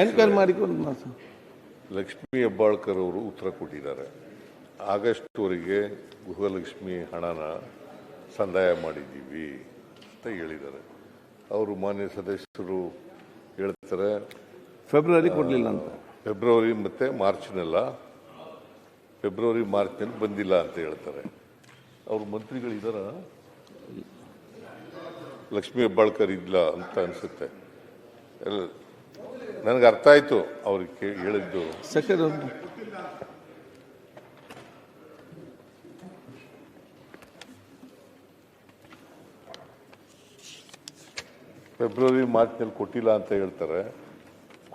Enquiry ಮಾಡಿಕೊಂಡು ಲಕ್ಷ್ಮೀ ಹೆಬ್ಬಾಳ್ಕರ್ ಅವರು ಉತ್ತರ ಕೊಟ್ಟಿದ್ದಾರೆ. ಆಗಸ್ಟ್ವರೆಗೆ ಗೃಹಲಕ್ಷ್ಮಿ ಹಣನ ಸಂದಾಯ ಮಾಡಿದ್ದೀವಿ ಅಂತ ಹೇಳಿದ್ದಾರೆ. ಅವರು ಮಾನ್ಯ ಸದಸ್ಯರು ಹೇಳ್ತಾರೆ ಫೆಬ್ರವರಿ ಕೊಡಲಿಲ್ಲ ಅಂತ. ಫೆಬ್ರವರಿ ಮತ್ತು ಮಾರ್ಚ್ನಲ್ಲಿ ಬಂದಿಲ್ಲ ಅಂತ ಹೇಳ್ತಾರೆ. ಅವ್ರ ಮಂತ್ರಿಗಳಿದಾರ? ಲಕ್ಷ್ಮೀ ಹೆಬ್ಬಾಳ್ಕರ್ ಇಲ್ಲ ಅಂತ ಅನ್ಸುತ್ತೆ. ನನಗೆ ಅರ್ಥ ಆಯ್ತು ಅವ್ರಿಗೆ ಹೇಳಿದ್ದು. ಫೆಬ್ರವರಿ ಮಾರ್ಚ್ನಲ್ಲಿ ಕೊಟ್ಟಿಲ್ಲ ಅಂತ ಹೇಳ್ತಾರೆ.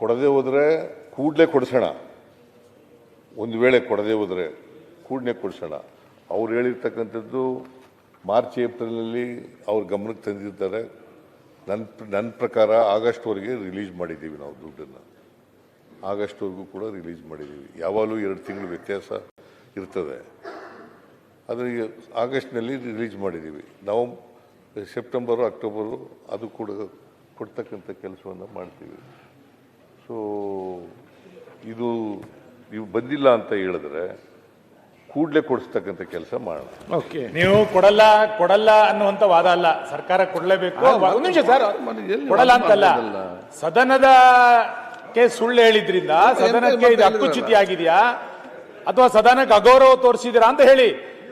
ಕೊಡದೆ ಹೋದ್ರೆ ಕೂಡಲೇ ಕೊಡಿಸೋಣ. ಒಂದು ವೇಳೆ ಕೊಡದೆ ಹೋದ್ರೆ ಕೂಡಲೇ ಕೊಡಿಸೋಣ. ಅವ್ರು ಹೇಳಿರ್ತಕ್ಕಂಥದ್ದು ಮಾರ್ಚ್ ಏಪ್ರಿಲ್ನಲ್ಲಿ ಅವ್ರ ಗಮನಕ್ಕೆ ತಂದಿರ್ತಾರೆ. ನನ್ನ ಪ್ರಕಾರ ಆಗಸ್ಟ್ವರೆಗೆ ರಿಲೀಸ್ ಮಾಡಿದ್ದೀವಿ ನಾವು ದುಡ್ಡನ್ನು. ಆಗಸ್ಟ್ವರೆಗೂ ಕೂಡ ರಿಲೀಸ್ ಮಾಡಿದ್ದೀವಿ. ಯಾವಾಗಲೂ 2 ತಿಂಗಳು ವ್ಯತ್ಯಾಸ ಇರ್ತದೆ. ಆದರೆ ಆಗಸ್ಟ್ನಲ್ಲಿ ರಿಲೀಸ್ ಮಾಡಿದ್ದೀವಿ. ನಾವು ಸೆಪ್ಟೆಂಬರು ಅಕ್ಟೋಬರು ಅದು ಕೂಡ ಕೊಡ್ತಕ್ಕಂಥ ಕೆಲಸವನ್ನು ಮಾಡ್ತೀವಿ. ಸೊ ಇದು ನೀವು ಬಂದಿಲ್ಲ ಅಂತ ಹೇಳಿದ್ರೆ ಕೂಡಲೇ ಕೊಡಿಸ್ತಕ್ಕಂಥ ಕೆಲಸ ಮಾಡೋಣ. ನೀವು ಕೊಡಲ್ಲ ಅನ್ನುವಂತ ವಾದ ಅಲ್ಲ. ಸರ್ಕಾರ ಕೊಡಲೇಬೇಕು. ಒಂದು ನಿಮಿಷ ಸರ್, ಕೊಡಲ್ಲ ಅಂತಲ್ಲ, ಸದನದಕ್ಕೆ ಸುಳ್ಳು ಹೇಳಿದ್ರಿಂದ ಸದನಕ್ಕೆ ಇದು ಹಕ್ಕುಚ್ಯುತಿ ಆಗಿದೆಯಾ ಅಥವಾ ಸದನಕ್ಕೆ ಅಗೌರವ ತೋರಿಸಿದಿರಾ ಅಂತ ಹೇಳಿ.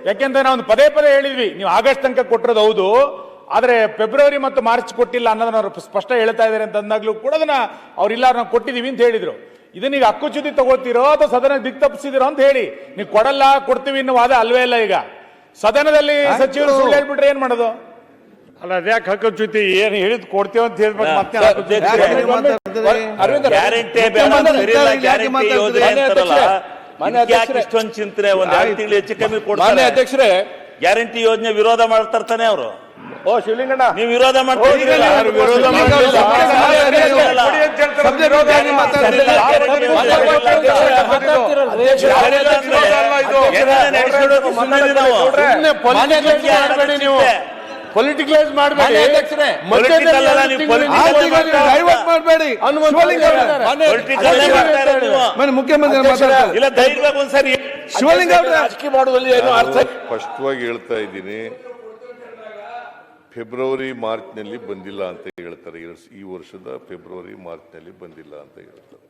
ಯಾಕೆಂದ್ರೆ ನಾವು ಪದೇ ಹೇಳಿದ್ವಿ, ನೀವು ಆಗಸ್ಟ್ ತನಕ ಕೊಟ್ಟಿರೋದು ಹೌದು, ಆದ್ರೆ ಫೆಬ್ರವರಿ ಮತ್ತು ಮಾರ್ಚ್ ಕೊಟ್ಟಿಲ್ಲ ಅನ್ನೋದನ್ನ ಅವರು ಸ್ಪಷ್ಟ ಹೇಳ್ತಾ ಇದ್ದಾರೆ ಅಂತ ಅಂದಾಗ್ಲೂ ಕೂಡ ಅದನ್ನ ಅವ್ರಿಲ್ಲ ನಾವು ಕೊಟ್ಟಿದೀವಿ ಅಂತ ಹೇಳಿದ್ರು. ಇದನ್ನ ಈಗ ಹಕ್ಕುಚ್ಯುತಿ ತಗೋತೀರೋ ಅಥವಾ ಸದನ ದಿಕ್ ತಪ್ಪಿಸಿದಿರೋ ಅಂತ ಹೇಳಿ. ನೀವು ಕೊಡ್ತೀವಿ ಅನ್ನೋ ವಾದ ಅಲ್ವೇ ಇಲ್ಲ. ಈಗ ಸದನದಲ್ಲಿ ಸಚಿವರು ಸುಳ್ಳು ಹೇಳ್ಬಿಟ್ರೆ ಏನ್ ಮಾಡೋದು? ಅಲ್ಲ, ಅದ್ಯಾಕೆ ಹಕ್ಕುಚ್ಯುತಿ? ಏನ್ ಹೇಳಿದ್ ಕೊಡ್ತೇವೆ ಅಂತ ಹೇಳ್ಬೇಕು. ಮತ್ತೆ ಇಷ್ಟೊಂದು ಚಿಂತನೆ ಒಂದ್ 2 ತಿಂಗಳು ಹೆಚ್ಚು ಕಮ್ಮಿ ಕೊಡ್ತಾರೆ ಅಧ್ಯಕ್ಷರೇ. ಗ್ಯಾರಂಟಿ ಯೋಜನೆ ವಿರೋಧ ಮಾಡ್ತಾನೆ ಅವರು. ಶಿವಲಿಂಗಣ್ಣ, ನೀವು ವಿರೋಧ ಮಾಡ್ತೀರಿ. ಪೊಲಿಟಿಕಲೈಸ್ ಮಾಡಬೇಡಿ ಅಧ್ಯಕ್ಷರೇ. ಮುಖ್ಯಮಂತ್ರಿ ಶಿವಲಿಂಗ ರಾಜಕೀಯ ಮಾಡುವಲ್ಲಿ ಏನು ಅರ್ಥ? ಸ್ಪಷ್ಟವಾಗಿ ಹೇಳ್ತಾ ಇದ್ದೀನಿ, ಫೆಬ್ರವರಿ ಮಾರ್ಚ್ನಲ್ಲಿ ಬಂದಿಲ್ಲ ಅಂತ ಹೇಳ್ತಾರೆ. ಈ ವರ್ಷದ ಫೆಬ್ರವರಿ ಮಾರ್ಚ್ನಲ್ಲಿ ಬಂದಿಲ್ಲ ಅಂತ ಹೇಳ್ತಾರೆ.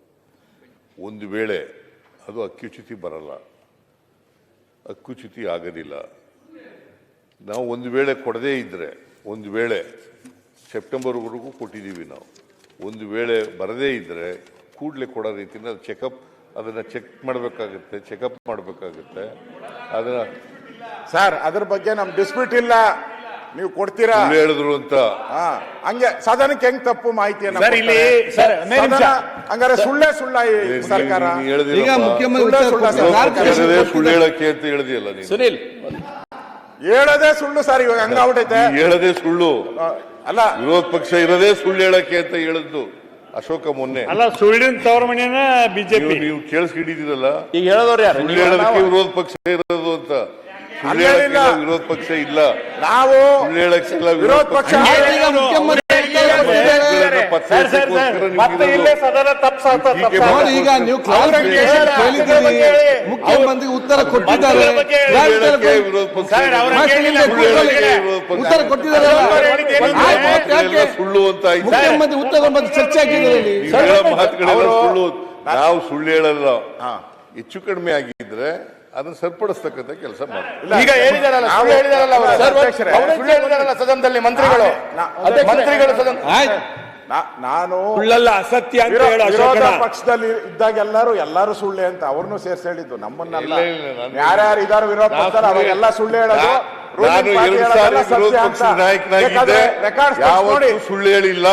ಒಂದು ವೇಳೆ ಅದು ಹಕ್ಕುಚ್ಯುತಿ ಬರಲ್ಲ, ಹಕ್ಕುಚ್ಯುತಿ ಆಗೋದಿಲ್ಲ. ನಾವು ಒಂದು ವೇಳೆ ಕೊಡದೇ ಇದ್ರೆ, ಒಂದು ವೇಳೆ ಸೆಪ್ಟೆಂಬರ್ವರೆಗೂ ಕೊಟ್ಟಿದ್ದೀವಿ ನಾವು, ಒಂದು ವೇಳೆ ಬರದೇ ಇದ್ರೆ ಕೂಡಲೇ ಕೊಡೋ ರೀತಿಯಿಂದ ಅದನ್ನು ಚೆಕ್ ಮಾಡಬೇಕಾಗುತ್ತೆ, ಚೆಕಪ್ ಮಾಡಬೇಕಾಗುತ್ತೆ. ಅದನ್ನ ಸರ್, ಅದ್ರ ಬಗ್ಗೆ ನಮ್ ಡಿಸ್ಪ್ಯೂಟ್ ಇಲ್ಲ. ನೀವು ಕೊಡ್ತೀರಾ ಹೇಳಿದ್ರು ಅಂತ ಹಂಗೆ ಸದನಕ್ಕೆ ಹೆಂಗ್ ತಪ್ಪು ಮಾಹಿತಿಯನ್ನು ಹಂಗಾರೆ ಸುಳ್ಳ ಸರ್ಕಾರ ಸುಳ್ಳು ಹೇಳಕ್ಕೆ ಅಂತ ಹೇಳಿದೆಯಲ್ಲ ನೀನು. ಸುನಿಲ್, ಹೇಳೋದೇ ಸುಳ್ಳು ಸರ್. ಇವಾಗ ಹಂಗಾಗ್ಬಿಟ್ಟೈತೆ. ಹೇಳದೆ ಸುಳ್ಳು ಅಲ್ಲ, ವಿರೋಧ ಪಕ್ಷ ಇರೋದೇ ಸುಳ್ಳು ಹೇಳಕ್ಕೆ ಅಂತ ಹೇಳಿದ್ದು ಅಶೋಕ ಮೊನ್ನೆ. ಅಲ್ಲ, ಸುಳ್ಳಿನ ತವರ ಮನೆಯನ್ನ ಬಿಜೆಪಿ. ನೀವು ಕೇಳಿಸ್ಕಿಟ್ಟಿದ್ದೀರಲ್ಲ, ಈಗ ಹೇಳೋರು ಯಾರು? ಸುಳ್ಳು ಹೇಳೋದಕ್ಕೆ ವಿರೋಧ ಪಕ್ಷ ಇರೋದು ಅಂತ. ವಿರೋಧ ಪಕ್ಷ ಇಲ್ಲ, ನಾವು ವಿರೋಧ ಪಕ್ಷ ಈಗ ನೀವು ಮುಖ್ಯಮಂತ್ರಿ ಉತ್ತರ ಕೊಟ್ಟಿದ್ದಾರೆ, ಉತ್ತರ ಕೊಟ್ಟಿದ್ದಾರೆ. ಸುಳ್ಳು ಅಂತ ಮುಖ್ಯಮಂತ್ರಿ ಉತ್ತರ ಚರ್ಚೆ ಆಗಿದ್ದಾರೆ. ಸುಳ್ಳು, ನಾವು ಸುಳ್ಳು ಹೇಳಲ್ಲ. ಹೆಚ್ಚು ಕಡಿಮೆ ಆಗಿದ್ರೆ ಅದನ್ನ ಸರಿಪಡಿಸ್ತಕ್ಕಂಥ ಕೆಲಸ ಮಾಡ್ತೀವಿ. ಈಗ ಹೇಳಿದಾರಲ್ಲ ಸದನದಲ್ಲಿ ಮಂತ್ರಿಗಳು ನಾನು ಅಸತ್ಯ ವಿರೋಧ ಪಕ್ಷದಲ್ಲಿ ಇದ್ದಾಗ ಎಲ್ಲರೂ ಸುಳ್ಳೆ ಅಂತ ಅವ್ರನ್ನೂ ಸೇರ್ಸಿ ಹೇಳಿದ್ದು. ನಮ್ಮನ್ನೆಲ್ಲ ಯಾರ್ಯಾರು ಇದಾರು ವಿರೋಧ ಪಕ್ಷ ಅವಾಗೆಲ್ಲ ಸುಳ್ಳು ಹೇಳೋದು. ವಿರೋಧ ಪಕ್ಷದ ನಾಯಕನಾಗಿದ್ದೆ, ಯಾವತ್ತೂ ಸುಳ್ಳು ಹೇಳಿಲ್ಲ.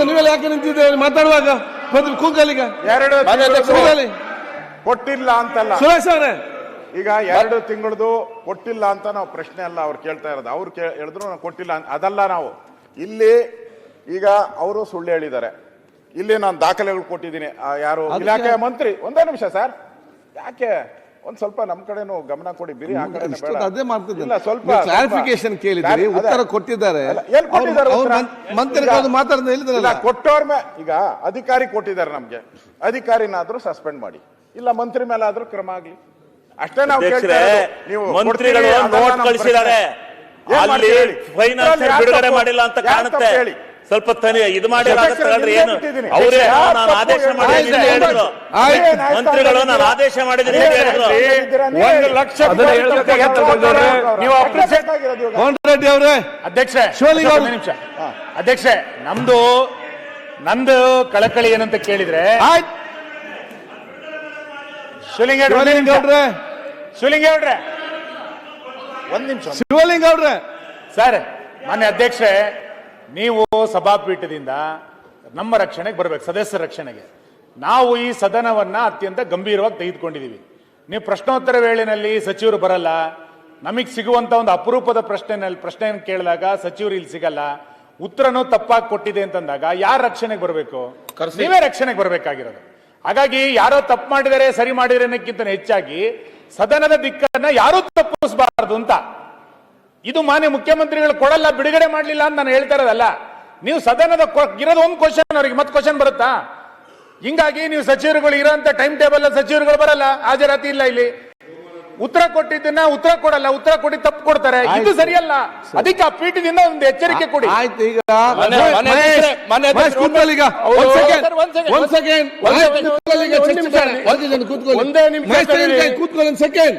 ನೀವೆಲ್ಲ ಯಾಕೆ ನಿಂತಿದ್ದೇವೆ ಮಾತಾಡುವಾಗ? ಕೂಗಲಿಗ ಕೊಟ್ಟಿಲ್ಲ ಅಂತಲ್ಲ ಸುರೇಶ್ ಅವರೇ. ಈಗ 2 ತಿಂಗಳದು ಕೊಟ್ಟಿಲ್ಲ ಅಂತ ನಾವು ಪ್ರಶ್ನೆ ಅಲ್ಲ ಅವ್ರು ಕೇಳ್ತಾ ಇರೋದು. ಅವ್ರು ಹೇಳಿದ್ರು ನಾವು ಕೊಟ್ಟಿಲ್ಲ ಅದಲ್ಲ. ನಾವು ಇಲ್ಲಿ ಈಗ ಅವರು ಸುಳ್ಳು ಹೇಳಿದ್ದಾರೆ. ಇಲ್ಲಿ ನಾನು ದಾಖಲೆಗಳು ಕೊಟ್ಟಿದ್ದೀನಿ. ಯಾರು ಇಲಾಖೆಯ ಮಂತ್ರಿ, ಒಂದೇ ನಿಮಿಷ ಸರ್, ಯಾಕೆ ಒಂದ್ ಸ್ವಲ್ಪ ನಮ್ ಕಡೆನೂ ಗಮನ ಕೊಡಿ, ಬಿರಿ ಆ ಕಡೆ ಇಷ್ಟೊತ್ತು ಅದೇ ಮಾಡ್ತಿದ್ದೆ. ಇಲ್ಲ, ಸ್ವಲ್ಪ ಕ್ಲಾರಿಫಿಕೇಶನ್ ಕೇಳಿದ್ರಿ, ಅದೇ. ಉತ್ತರ ಕೊಟ್ಟಿದ್ದಾರೆ. ಎಲ್ಲಿ ಕೊಟ್ಟಿದ್ದಾರೆ ಅವ್ರು ಉತ್ತರ? ಮಂತ್ರಿಗಳು ಮಾತಾಡ್ದೆ ಹೇಳಿದ್ರಲ್ಲ. ಇಲ್ಲ, ಕೊಟ್ಟವ್ರ ಈಗ ಅಧಿಕಾರಿ ಕೊಟ್ಟಿದ್ದಾರೆ ನಮ್ಗೆ, ಅಧಿಕಾರಿನಾದ್ರೂ ಸಸ್ಪೆಂಡ್ ಮಾಡಿ, ಇಲ್ಲ ಮಂತ್ರಿ ಮೇಲೆ ಆದ್ರೂ ಕ್ರಮ ಆಗ್ಲಿ, ಅಷ್ಟೇ ನಾವು ಕೇಳ್ತಾ ಇರೋದು. ನೀವು ಮಂತ್ರಿಗಳು ನೋಟ್ ಕಳಿಸಿದ್ದಾರೆ, ಅಲ್ಲಿ ಫೈನಾನ್ಸ್ ಬಿಡುಗಡೆ ಮಾಡಿಲ್ಲ ಅಂತ ಕಾಣುತ್ತೆ. ಸ್ವಲ್ಪ ಇದು ಮಾಡಿ ಏನು ಅವರೇ ನಾನು ಆದೇಶ ಮಾಡಿದ್ದೀನಿ ಹೇಳಿದ್ರು, ಮಂತ್ರಿಗಳು ನಾನು ಆದೇಶ ಮಾಡಿದ್ದೀನಿ ಹೇಳಿದ್ರು. 1 ಲಕ್ಷ ನೀವು ರೆಡ್ಡಿ ಅವರೇ, ಅಧ್ಯಕ್ಷರೇ, ನಿಮಿಷ ಅಧ್ಯಕ್ಷರೇ, ನಂದು ಕಳಕಳಿ ಏನಂತ ಕೇಳಿದ್ರೆ, ಶಿವಲಿಂಗೇಗೌಡ್ರೆ ಒಂದ್ ನಿಮಿಷ, ಶಿವಲಿಂಗೌಡ್ರೆ ಸರ್, ಮಾನ್ಯ ಅಧ್ಯಕ್ಷರೇ, ನೀವು ಸಭಾಪೀಠದಿಂದ ನಮ್ಮ ರಕ್ಷಣೆಗೆ ಬರಬೇಕು, ಸದಸ್ಯರ ರಕ್ಷಣೆಗೆ. ನಾವು ಈ ಸದನವನ್ನ ಅತ್ಯಂತ ಗಂಭೀರವಾಗಿ ತೆಗೆದುಕೊಂಡಿದ್ದೀವಿ. ನೀವು ಪ್ರಶ್ನೋತ್ತರ ವೇಳೆಯಲ್ಲಿ ಸಚಿವರು ಬರಲ್ಲ, ನಮಗೆ ಸಿಗುವಂತ ಒಂದು ಅಪರೂಪದ ಪ್ರಶ್ನೆಯನ್ನು ಕೇಳಿದಾಗ ಸಚಿವರು ಇಲ್ಲಿ ಸಿಗಲ್ಲ, ಉತ್ತರನೂ ತಪ್ಪಾಗಿ ಕೊಟ್ಟಿದೆ ಅಂತಂದಾಗ ಯಾರ ರಕ್ಷಣೆಗೆ ಬರಬೇಕು? ನೀವೇ ರಕ್ಷಣೆಗೆ ಬರಬೇಕಾಗಿರೋದು. ಹಾಗಾಗಿ ಯಾರೋ ತಪ್ಪು ಮಾಡಿದರೆ ಸರಿ ಮಾಡಿದರೆ ಅನ್ನೋಕ್ಕಿಂತ ಹೆಚ್ಚಾಗಿ ಸದನದ ದಿಕ್ಕನ್ನ ಯಾರೂ ತಪ್ಪಿಸಬಾರದು ಅಂತ. ಇದು ಮಾನ್ಯ ಮುಖ್ಯಮಂತ್ರಿಗಳು ಕೊಡಲ್ಲ, ಬಿಡುಗಡೆ ಮಾಡಲಿಲ್ಲ ಅಂತ ನಾನು ಹೇಳ್ತಾ ಇರೋದಲ್ಲ. ನೀವು ಸದನದ ಇರೋದು ಒಂದು ಕ್ವಶನ್, ಅವರಿಗೆ ಮತ್ತೆ ಕ್ವಶನ್ ಬರುತ್ತಾ? ಹಿಂಗಾಗಿ ನೀವು ಸಚಿವರುಗಳು ಇರೋಂತ ಟೈಮ್ ಟೇಬಲ್ ಸಚಿವರುಗಳು ಬರಲ್ಲ, ಹಾಜರಾತಿ ಇಲ್ಲ, ಇಲ್ಲಿ ಉತ್ತರ ಕೊಟ್ಟಿದ್ದನ್ನ ಉತ್ತರ ಕೊಡಲ್ಲ, ಉತ್ತರ ಕೊಡಿ ತಪ್ಪು ಕೊಡ್ತಾರೆ, ಇದು ಸರಿಯಲ್ಲ. ಅದಕ್ಕೆ ಆ ಪೀಠದಿಂದ ಒಂದು ಎಚ್ಚರಿಕೆ ಕೊಡಿ. ಆಯ್ತು, ಈಗ ಕೂತ್ಕೊಳ್ಳಿ, ಈಗ ಒಂದ್ ಸೆಕೆಂಡ್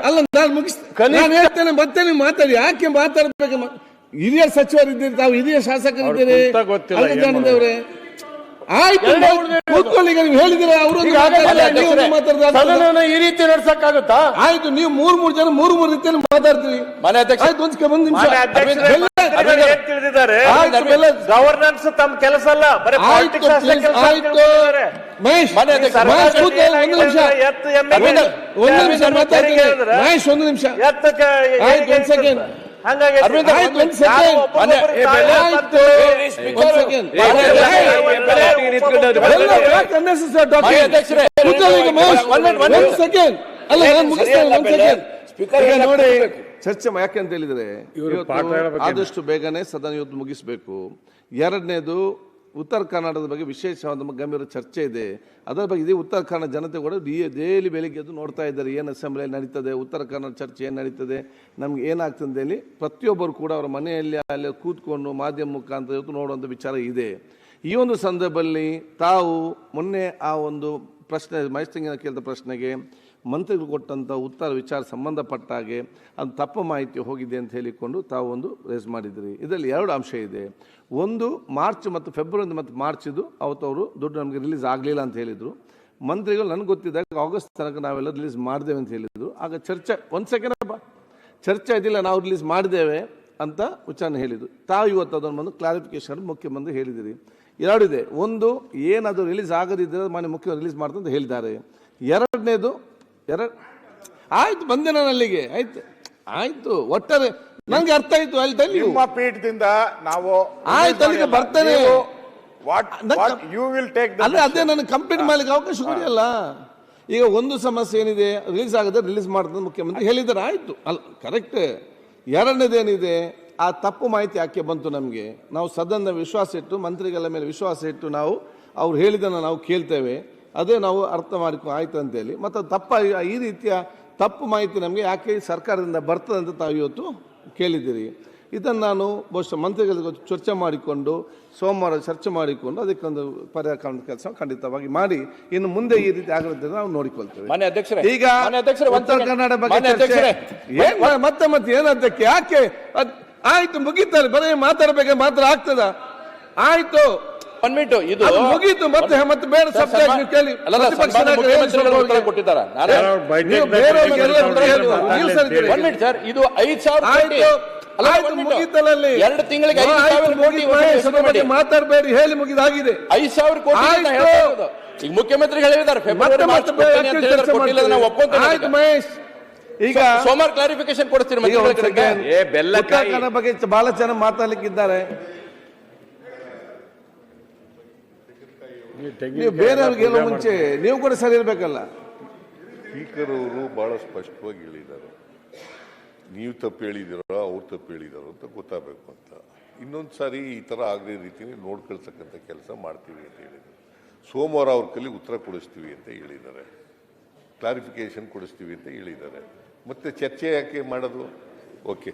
ಅಲ್ಲ, ನಾನು ಮುಗಿಸ್ತೇನೆ, ನಾನು ಹೇಳ್ತೇನೆ, ಮತ್ತೆ ನೀವು ಮಾತಾಡಿ. ಯಾಕೆ ಮಾತಾಡ್ಬೇಕು? ಹಿರಿಯ ಸಚಿವರಿದ್ದೀರಿ, ತಾವು ಹಿರಿಯ ಶಾಸಕರಿದ್ದೀರಿ, ಅವರೇ. ಆಯ್ತು, ಕೂತ್ಕೊಳ್ಳಿ, ಈಗ ನೀವು ಹೇಳಿದ್ರೆ ಅವರು ಈ ರೀತಿ ನಡ್ಸಕ್ಕಾಗುತ್ತಾ? ಆಯ್ತು, ನೀವು ಮೂರ್ ಜನ ಮೂರು ರೀತಿಯಲ್ಲಿ ಮಾತಾಡ್ತೀವಿ. ಒಂದ್ ನಿಮಿಷ ತಿಳಿದಿದ್ದಾರೆ, ಗವರ್ನೆನ್ಸ್ ತಮ್ಮ ಕೆಲಸ ಅಲ್ಲ, ಆಯ್ತು ಮಹೇಶ್, ಒಂದು ನಿಮಿಷ ಮಹೇಶ್, ಒಂದು ನಿಮಿಷ ಆಯ್ತು, ಒಂದ್ ಸೆಕೆಂಡ್ ನೋಡಿ, ಚರ್ಚೆ ಯಾಕೆ ಅಂತ ಹೇಳಿದ್ರೆ ಆದಷ್ಟು ಬೇಗನೆ ಸದನ ಇವತ್ತು ಮುಗಿಸಬೇಕು. ಎರಡನೇದು, ಉತ್ತರ ಕರ್ನಾಟಕದ ಬಗ್ಗೆ ವಿಶೇಷವಾದ ಗಂಭೀರ ಚರ್ಚೆ ಇದೆ. ಅದರ ಬಗ್ಗೆ ಇದೇ ಉತ್ತರ ಕನ್ನಡ ಜನತೆ ಕೂಡ ಡೈಲಿ ಬೆಳಿಗ್ಗೆ ಎದ್ದು ನೋಡ್ತಾ ಇದ್ದಾರೆ, ಏನು ಅಸೆಂಬ್ಲಿಯಲ್ಲಿ ನಡೀತದೆ, ಉತ್ತರ ಕನ್ನಡ ಚರ್ಚೆ ಏನು ನಡೀತದೆ, ನಮ್ಗೆ ಏನಾಗ್ತದೆ ಹೇಳಿ ಪ್ರತಿಯೊಬ್ಬರು ಕೂಡ ಅವರ ಮನೆಯಲ್ಲಿ ಅಲ್ಲಿ ಕೂತ್ಕೊಂಡು ಮಾಧ್ಯಮ ಮುಖಾಂತರ ಇವತ್ತು ನೋಡುವಂಥ ವಿಚಾರ ಇದೆ. ಈ ಒಂದು ಸಂದರ್ಭದಲ್ಲಿ ತಾವು ಮೊನ್ನೆ ಆ ಒಂದು ಪ್ರಶ್ನೆ ಮೈಸೂರಿನ ಕೇಳಿದ ಪ್ರಶ್ನೆಗೆ ಮಂತ್ರಿಗಳು ಕೊಟ್ಟಂಥ ಉತ್ತರ ವಿಚಾರ ಸಂಬಂಧಪಟ್ಟ ಹಾಗೆ ಅದು ತಪ್ಪು ಮಾಹಿತಿ ಹೋಗಿದೆ ಅಂತ ಹೇಳಿಕೊಂಡು ತಾವು ಒಂದು ರೇಸ್ ಮಾಡಿದ್ರಿ. ಇದರಲ್ಲಿ ಎರಡು ಅಂಶ ಇದೆ. ಒಂದು, ಮಾರ್ಚ್ ಮತ್ತು ಫೆಬ್ರವರಿ ಮತ್ತು ಮಾರ್ಚಿದು ಅವತ್ತು ಅವರು ದುಡ್ಡು ನಮಗೆ ರಿಲೀಸ್ ಆಗಲಿಲ್ಲ ಅಂತ ಹೇಳಿದರು. ಮಂತ್ರಿಗಳು ನನಗೆ ಗೊತ್ತಿದ್ದಾಗ ಆಗಸ್ಟ್ ತನಕ ನಾವೆಲ್ಲ ರಿಲೀಸ್ ಮಾಡಿದ್ದೇವೆ ಅಂತ ಹೇಳಿದರು. ಆಗ ಚರ್ಚೆ ಒಂದು ಸೆಕೆಂಡ್ ಚರ್ಚೆ ಇದಿಲ್ಲ, ನಾವು ರಿಲೀಸ್ ಮಾಡಿದ್ದೇವೆ ಅಂತ ವಿಚಾರಣೆ ಹೇಳಿದರು. ತಾವು ಇವತ್ತು ಅದನ್ನು ಬಂದು ಕ್ಲಾರಿಫಿಕೇಶನ್ ಮುಖ್ಯಮಂತ್ರಿ ಹೇಳಿದಿರಿ. ಎರಡಿದೆ, ಒಂದು, ಏನದು ರಿಲೀಸ್ ಆಗದಿದ್ದರೆ ಮಾನ್ಯ ಮುಖ್ಯಮಂತ್ರಿ ರಿಲೀಸ್ ಮಾಡ್ತಾರೆ ಅಂತ ಹೇಳಿದ್ದಾರೆ. ಎರಡನೇದು ಆಯ್ತು, ಬಂದೆ ನಾನು ಅಲ್ಲಿಗೆ, ಆಯ್ತು ಒಟ್ಟಾರೆ ನಂಗೆ ಅರ್ಥ ಆಯ್ತು. ಅಲ್ಲಿ ನಿಮ್ಮ ಪೀಠದಿಂದ ನಾವು ಆಯ್ತು, ಅಲ್ಲಿಗೆ ಬರ್ತೇನೆ. ಅದೇ ನನಗೆ ಕಂಪ್ಲೀಟ್ ಮಾಡ್ಲಿಕ್ಕೆ ಅವಕಾಶ ಕೊಡಿಯಲ್ಲ. ಈಗ ಒಂದು ಸಮಸ್ಯೆ ಏನಿದೆ, ರಿಲೀಸ್ ಆಗದೆ ರಿಲೀಸ್ ಮಾಡ್ತಾರೆ ಮುಖ್ಯಮಂತ್ರಿ ಹೇಳಿದ್ದಾರೆ, ಆಯ್ತು ಅಲ್ಲ, ಕರೆಕ್ಟ್. ಎರಡನೇದೇನಿದೆ, ಆ ತಪ್ಪು ಮಾಹಿತಿ ಯಾಕೆ ಬಂತು ನಮಗೆ? ನಾವು ಸದನದ ವಿಶ್ವಾಸ ಇಟ್ಟು, ಮಂತ್ರಿಗಳ ಮೇಲೆ ವಿಶ್ವಾಸ ಇಟ್ಟು ನಾವು ಅವ್ರು ಹೇಳಿದ್ದನ್ನು ನಾವು ಕೇಳ್ತೇವೆ, ಅದೇ ನಾವು ಅರ್ಥ ಮಾಡಿಕೊ ಆಯ್ತು ಅಂತೇಳಿ. ಮತ್ತು ಈ ರೀತಿಯ ತಪ್ಪು ಮಾಹಿತಿ ನಮಗೆ ಯಾಕೆ ಸರ್ಕಾರದಿಂದ ಬರ್ತದೆ ಅಂತ ತಾವು ಇವತ್ತು ಕೇಳಿದ್ದೀರಿ. ಇದನ್ನು ನಾನು ಬಹುಶಃ ಮಂತ್ರಿಗಳಿಗೆ ಚರ್ಚೆ ಮಾಡಿಕೊಂಡು ಸೋಮವಾರ ಚರ್ಚೆ ಮಾಡಿಕೊಂಡು ಅದಕ್ಕೊಂದು ಪರಿಹಾರ ಕೆಲಸ ಖಂಡಿತವಾಗಿ ಮಾಡಿ ಇನ್ನು ಮುಂದೆ ಈ ರೀತಿ ಆಗದಂತೆ ನಾವು ನೋಡಿಕೊಳ್ತೇವೆ. ಈಗ ಉತ್ತರ ಕನ್ನಡ ಬಗ್ಗೆ ಮತ್ತೆ ಏನಂತಕ್ಕೆ ಯಾಕೆ ಆಯ್ತು ಮುಗೀತಾರೆ, ಬರೀ ಮಾತಾಡಬೇಕು ಮಾತ್ರ ಆಗ್ತದ? ಆಯ್ತು ಇದು ಮುಗೀತು, ಮತ್ತೆ ಬೇರೆ ಸಬ್ಜೆಕ್ಟ್ ಕೇಳಿ ಕೊಟ್ಟಿದ್ದಾರೆ. ಇದು 5,000 ಮುಗೀತಲ್ಲಿ 2 ತಿಂಗಳಿಗೆ ಮಾತಾಡಬೇಡಿ, ಹೇಳಿ ಮುಗಿದಾಗಿದೆ. 5,000 ಕೋಟಿ ಈಗ ಮುಖ್ಯಮಂತ್ರಿ ಹೇಳಿದ್ದಾರೆ ಆಯ್ತು ಮಹೇಶ್, ಈಗ ಸೋಮವಾರ ಕ್ಲಾರಿಫಿಕೇಶನ್ ಕೊಡ್ತೀರಿ. ಬಗ್ಗೆ ಬಹಳ ಜನ ಮಾತಾಡ್ಲಿಕ್ಕಿದ್ದಾರೆ. ನೀವು ಬೇರೆಯವ್ರಿಗೆ ಹೇಳೋ ಮುಂಚೆ ನೀವು ಕೂಡ ಸರಿ ಇರ್ಬೇಕಲ್ಲ. ಸ್ಪೀಕರ್ ಅವರು ಬಹಳ ಸ್ಪಷ್ಟವಾಗಿ ಹೇಳಿದ್ದಾರೆ. ನೀವು ತಪ್ಪು ಹೇಳಿದಿರೋ ಅವ್ರು ತಪ್ಪು ಹೇಳಿದಾರೋ ಅಂತ ಗೊತ್ತಾಗಬೇಕು ಅಂತ. ಇನ್ನೊಂದು ಸಾರಿ ಈ ಥರ ಆಗದೇ ರೀತಿಯಲ್ಲಿ ನೋಡ್ಕೊಳ್ತಕ್ಕಂಥ ಕೆಲಸ ಮಾಡ್ತೀವಿ ಅಂತ ಹೇಳಿದರು. ಸೋಮವಾರ ಅವ್ರ ಕೈಲಿ ಉತ್ತರ ಕೊಡಿಸ್ತೀವಿ ಅಂತ ಹೇಳಿದ್ದಾರೆ, ಕ್ಲಾರಿಫಿಕೇಶನ್ ಕೊಡಿಸ್ತೀವಿ ಅಂತ ಹೇಳಿದ್ದಾರೆ. ಮತ್ತೆ ಚರ್ಚೆ ಯಾಕೆ ಮಾಡೋದು? ಓಕೆ,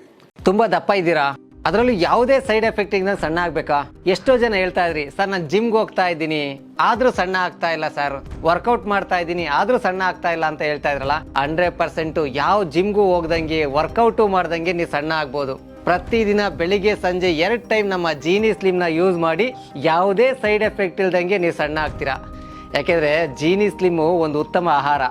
ತುಂಬಾ ದಪ್ಪ ಇದ್ದೀರಾ, ಅದರಲ್ಲೂ ಯಾವುದೇ ಸೈಡ್ ಎಫೆಕ್ಟ್ ಇಂದ ಸಣ್ಣ ಆಗ್ಬೇಕಾ? ಎಷ್ಟೋ ಜನ ಹೇಳ್ತಾ ಇದ್ರಿ ಸರ್, ನಾನು ಜಿಮ್ಗೆ ಹೋಗ್ತಾ ಇದ್ದೀನಿ ಆದ್ರೂ ಸಣ್ಣ ಆಗ್ತಾ ಇಲ್ಲ ಸರ್, ವರ್ಕೌಟ್ ಮಾಡ್ತಾ ಇದ್ದೀನಿ ಆದ್ರೂ ಸಣ್ಣ ಆಗ್ತಾ ಇಲ್ಲ ಅಂತ ಹೇಳ್ತಾ ಇದ್ರಲ್ಲ. 100% ಯಾವ ಜಿಮ್ಗೂ ಹೋಗ್ದಂಗೆ ವರ್ಕೌಟು ಮಾಡ್ದಂಗೆ ನೀವು ಸಣ್ಣ ಆಗ್ಬೋದು. ಪ್ರತಿದಿನ ಬೆಳಿಗ್ಗೆ ಸಂಜೆ 2 ಟೈಮ್ ನಮ್ಮ ಜೀನಿ ಸ್ಲಿಮ್ನ ಯೂಸ್ ಮಾಡಿ ಯಾವುದೇ ಸೈಡ್ ಎಫೆಕ್ಟ್ ಇಲ್ದಂಗೆ ನೀವು ಸಣ್ಣ ಆಗ್ತೀರಾ. ಯಾಕೆಂದ್ರೆ ಜೀನಿ ಸ್ಲಿಮ್ಮು ಒಂದು ಉತ್ತಮ ಆಹಾರ.